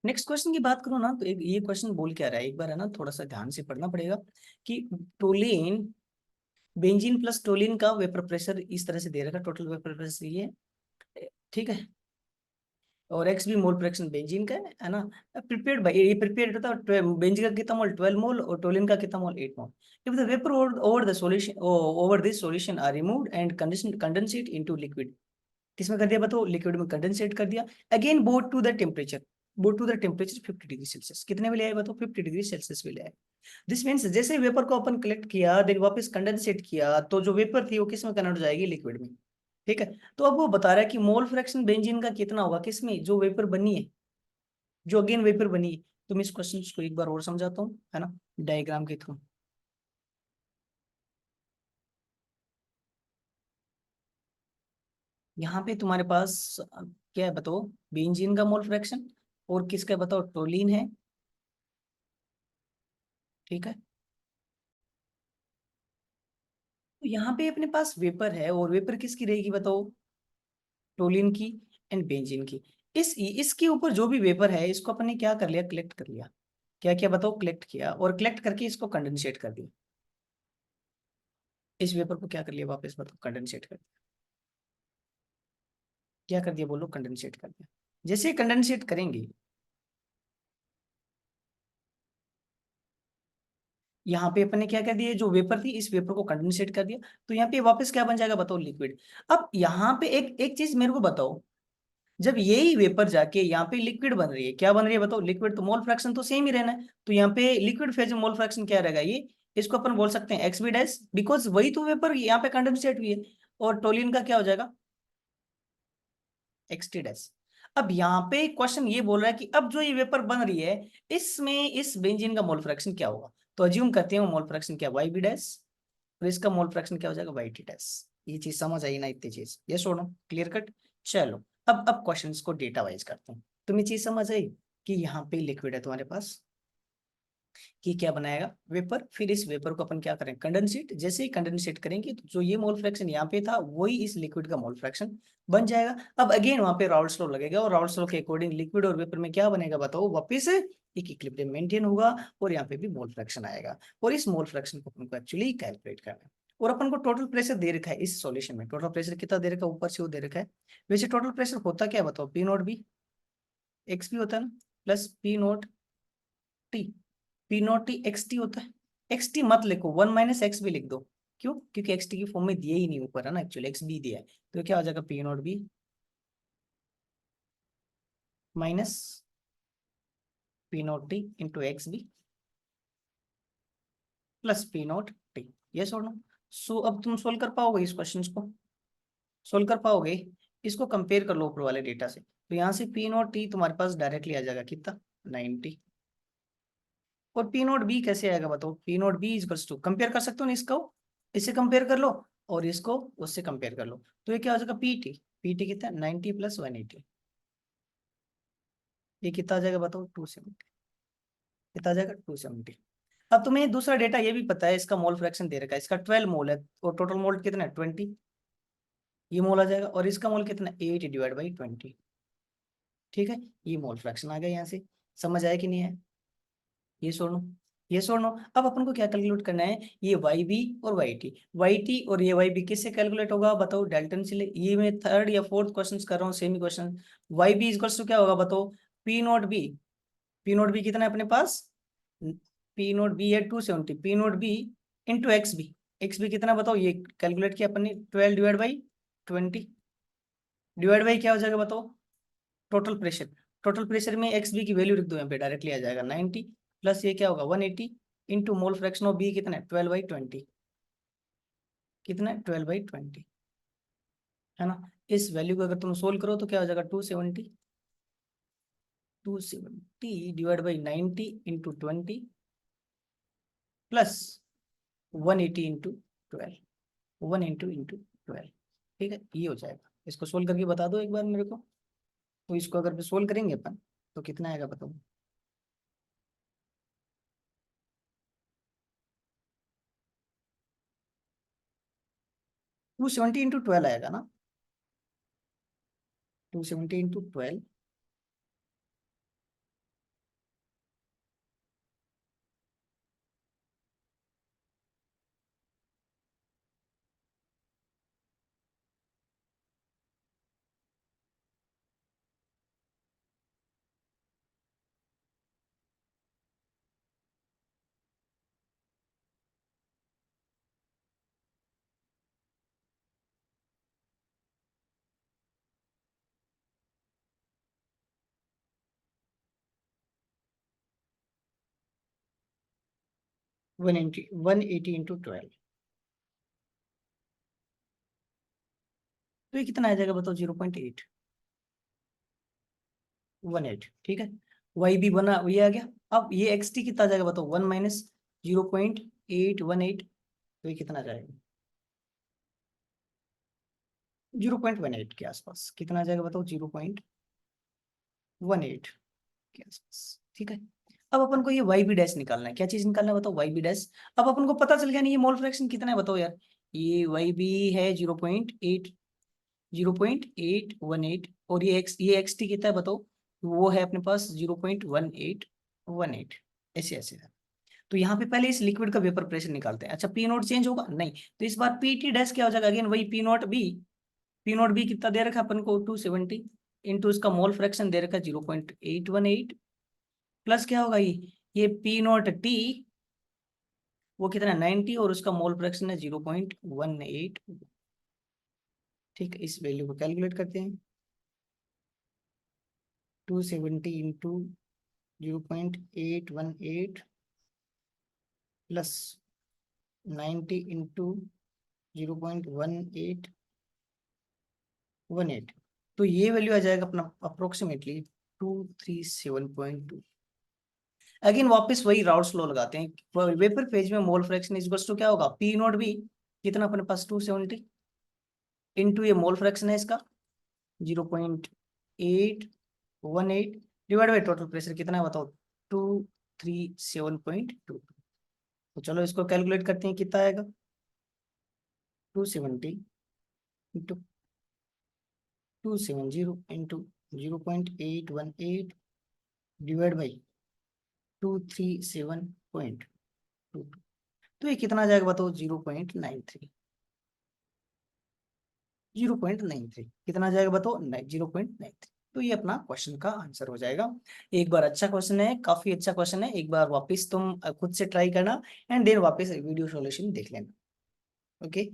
Next question की बात करूँ ना, तो एक ये क्वेश्चन बोल क्या रहा है, एक बार है ना थोड़ा सा ध्यान से पढ़ना पड़ेगा कि टोलिन, बेंजीन प्लस टोलिन का वेपर प्रेशर इस तरह से दे रखा, टोटल वेपर प्रेशर ये है, ठीक है। और एक्स भी मोल फ्रैक्शन बेंजीन का है ना। प्रिपेयर्ड बाय, ये प्रिपेयर्ड होता है बेंजीन का कितना मोल 12 मोल और टोलिन का कितना मोल 8 मोल। If the vapour over the solution, over this solution are removed and condensate into liquid, किसमें कर दिया बताओ, लिक्विड में कंडेंसेट कर दिया। Again brought to the temperature, brought to the temperature 50 degree Celsius, कितने में ले आए बताओ, 50 डिग्री सेल्सियस में ले आए। दिस मीन्स जैसे वेपर को अपन कलेक्ट किया देन वापस कंडेंसेट किया, तो जो वेपर थी वो किस में कन्वर्ट हो जाएगी, लिक्विड में। ठीक है। तो अब वो बता रहा है कि मोल फ्रैक्शन बेंजीन का कितना होगा, किसमें, जो वेपर बनी है, जो अगेन वेपर बनी है। तो मैं इस क्वेश्चन को एक बार और समझाता हूँ, है ना, डायग्राम के थ्रू। यहाँ पे तुम्हारे पास क्या है बताओ, बेंजीन का मोल फ्रैक्शन, और किसका है बताओ, टोलिन है। ठीक है। तो यहाँ पे अपने पास वेपर है, और वेपर किसकी रहेगी बताओ, टोलिन की एंड बेंजीन की। इसके ऊपर जो भी वेपर है इसको अपन ने क्या कर लिया, कलेक्ट कर लिया। क्या क्या बताओ, कलेक्ट किया, और कलेक्ट करके इसको कंडेंसेट कर दिया। इस वेपर को क्या कर लिया, वापस बताओ, कंडेंसेट कर दिया। क्या कर दिया बोलो, कंडेंसेट कर दिया। जैसे कंडेंसेट करेंगे, यहाँ पे अपन ने क्या कर दिया, जो वेपर थी इस वेपर को कंडेंसेट कर दिया, तो यहाँ पे वापस क्या बन जाएगा बताओ, लिक्विड। अब यहाँ पे एक एक चीज मेरे को बताओ, जब यही वेपर जाके यहाँ पे लिक्विड बन रही है, क्या बन रही है बताओ, लिक्विड, तो मोल फ्रैक्शन तो सेम ही रहना है। तो यहाँ पे लिक्विड फेज में मोल फ्रैक्शन क्या रहेगा, ये इसको अपन बोल सकते हैं एक्स बी डैश, बिकॉज वही तो वेपर यहाँ पे कंडेंसेट हुई है। और टोलिन का क्या हो जाएगा, एक्स टी डैश। अब यहाँ पे क्वेश्चन ये बोल रहा है कि अब जो ये वेपर बन रही है, इसमें इस बेंजीन का मोल फ्रैक्शन क्या होगा। तो अज्यूम करते हैं मोल फ्रैक्शन क्या, वाई बी डैश, और इसका मोल फ्रैक्शन क्या हो जाएगा, वाई टी डैश। ये चीज समझ आई ना, इतनी चीज, ये सुनो, क्लियर कट। चलो, अब क्वेश्चंस को डेटा वाइज करते हैं। तुम्हें चीज समझ आई कि यहाँ पे लिक्विड है तुम्हारे पास, कि क्या बनाएगा, वेपर, फिर इस वेपर को अपन क्या करें, कंडेंसेट। जैसे ही कंडेंसेट करेंगे तो जो ये मोल फ्रैक्शन यहाँ पे था वही इस लिक्विड का मोल फ्रैक्शन बन जाएगा। अब अगेन वहां पे राउल्ट्स लॉ लगेगा, और राउल्ट्स लॉ के अकॉर्डिंग लिक्विड और वेपर में क्या बनेगा बताओ, वापिस एक इक्विलिब्रियम मेंटेन होगा, और यहाँ पे भी मोल फ्रैक्शन आएगा। और इस मोल फ्रैक्शन को अपन को एक्चुअली कैलकुलेट करना है। और अपन को टोटल प्रेशर दे रखा है इस सॉल्यूशन में, टोटल प्रेशर कितना दे रखा है, ऊपर से वो दे रखा है। वैसे टोटल प्रेशर होता क्या है बताओ, पी नोट बी, एक्स भी होता है ना, plus P note T, P naught T x T होता है। एक्स टी मत लिखो, वन माइनस एक्स भी लिख दो। क्यों, क्योंकि एक्स टी की फॉर्म में दिए ही नहीं ऊपर, है ना, एक्चुअली एक्स बी दिया है। तो क्या हो जाएगा, P naught B minus P naught T into X B plus P naught T. ये छोड़ो। सो अब तुम सोल्व कर पाओगे इस क्वेश्चन को, सोल्व कर पाओगे। इसको कंपेयर कर लो ऊपर वाले डेटा से, तो यहाँ से पी नॉट टी तुम्हारे पास डायरेक्टली आ जाएगा कितना, 90। और पी नोट बी कैसे आएगा बताओ, P naught B is two, compare कर सकते हो ना इसको, इससे कंपेयर कर लो, और इसको उससे कंपेयर कर लो। तो ये क्या हो जाएगा, पीटी, पीटी कितना, 90 प्लस 180, ये कितना आ जाएगा बताओ, 270, कितना आ जाएगा, 270। अब तुम्हें दूसरा डेटा ये भी पता है, इसका मोल फ्रैक्शन दे रखा है, इसका 12 मोल है, और टोटल मोल कितना है, 20। ये मोल आ जाएगा, और इसका मोल कितना, 8/20। ठीक है। ये मोल फ्रैक्शन आ गया यहाँ से। समझ आया कि नहीं है, ये सुनो, ये सुनो। अब अपन को क्या कैलकुलेट करना है, ये वाई बी और वाई टी और ये वाई बी किससे कैलकुलेट होगा बताओ, डाल्टन से। ये मैं थर्ड या फोर्थ क्वेश्चन कर रहा हूँ, semi question. Y B equals to क्या होगा बताओ, P naught B, P naught B कितना है अपने पास, पी नोट बी है 270, P naught B into X B कितना बताओ, ये कैलकुलेट किया अपन ने, 12/20, डिवाइड बाई क्या हो जाएगा बताओ, टोटल प्रेशर। टोटल प्रेशर में एक्स बी की वैल्यू लिख दो यहाँ पे, डायरेक्टली आ जाएगा 90, प्लस ये क्या होगा 180 into mole fraction of B कितना है, 12/20, कितना है 12/20, है ना। इस वैल्यू को अगर तुम सोल्व करो तो क्या हो जाएगा, 270, 270 divide by 90 into 20 plus 180 into 12, 1 into 12। ठीक है, ये हो जाएगा। इसको सोल्व करके बता दो एक बार मेरे को। तो इसको अगर सोल्व करेंगे अपन, तो कितना आएगा बताओ, 270 इंटू 12 आएगा ना, 270 इंटू 12 180 इंटू 12, तो ये कितना आ जाएगा बताओ? 0.818, ठीक है। वाई भी बना, ये आ गया। अब ये एक्स टी कितना आ जाएगा बताओ? 1 माइनस 0.818, तो ये कितना आ जाएगा? 0.18 के आसपास कितना आ जाएगा बताओ? 0.18 के आसपास, ठीक है। अब अपन को ये वाई बी डैश निकालना है। क्या चीज निकालना है बताओ? Y B dash. अब अपन को पता चल गया नहीं ये मोल फ्रैक्शन कितना है बताओ यार। ये वाई बी है 0.818, और ये एक्स टी कितना है बताओ? वो है अपने पास 0.1818, ऐसे ऐसे है। तो यहाँ पे पहले इस लिक्विड का वेपर प्रेशर निकालते हैं। अच्छा, पी नोट चेंज होगा नहीं, तो इस बार पी टी डैश क्या हो जाएगा? अगेन वही P naught B. P naught B कितना दे रखा है अपन को? 270, इंटू इसका मोल फ्रैक्शन दे रखा है 0.818, प्लस क्या होगा ये पी नोट टी, वो कितना है? 90, और उसका मोल फ्रैक्शन है 0.18। ठीक है, इस वैल्यू को कैलकुलेट करते हैं। 270 इंटू 0.818 प्लस 90 इंटू 0.1818, तो ये वैल्यू आ जाएगा अपना अप्रोक्सीमेटली 237.2। अगेन वापस वही राउट्स लॉ लगाते हैं। वेपर फेज में mole fraction is equals to क्या होगा? पी नॉट बी, कितना अपने पास? 270, इंटू ये मोल फ्रैक्शन है इसका 0.818, डिवाइड बाई टोटल प्रेशर कितना है बताओ? 237.2। तो चलो इसको कैलकुलेट करते हैं, कितना आएगा? 270 इंटू 270 इंटू 0.818 डिवाइड बाई 237.2, तो ये कितना आ जाएगा बताओ? 0.93। 0.93 कितना आ जाएगा बताओ? 0.93। तो ये अपना क्वेश्चन का आंसर हो जाएगा। एक बार अच्छा क्वेश्चन है, काफी अच्छा क्वेश्चन है। एक बार वापस तुम खुद से ट्राई करना, एंड देन वापस वीडियो सॉल्यूशन देख लेना। ओके।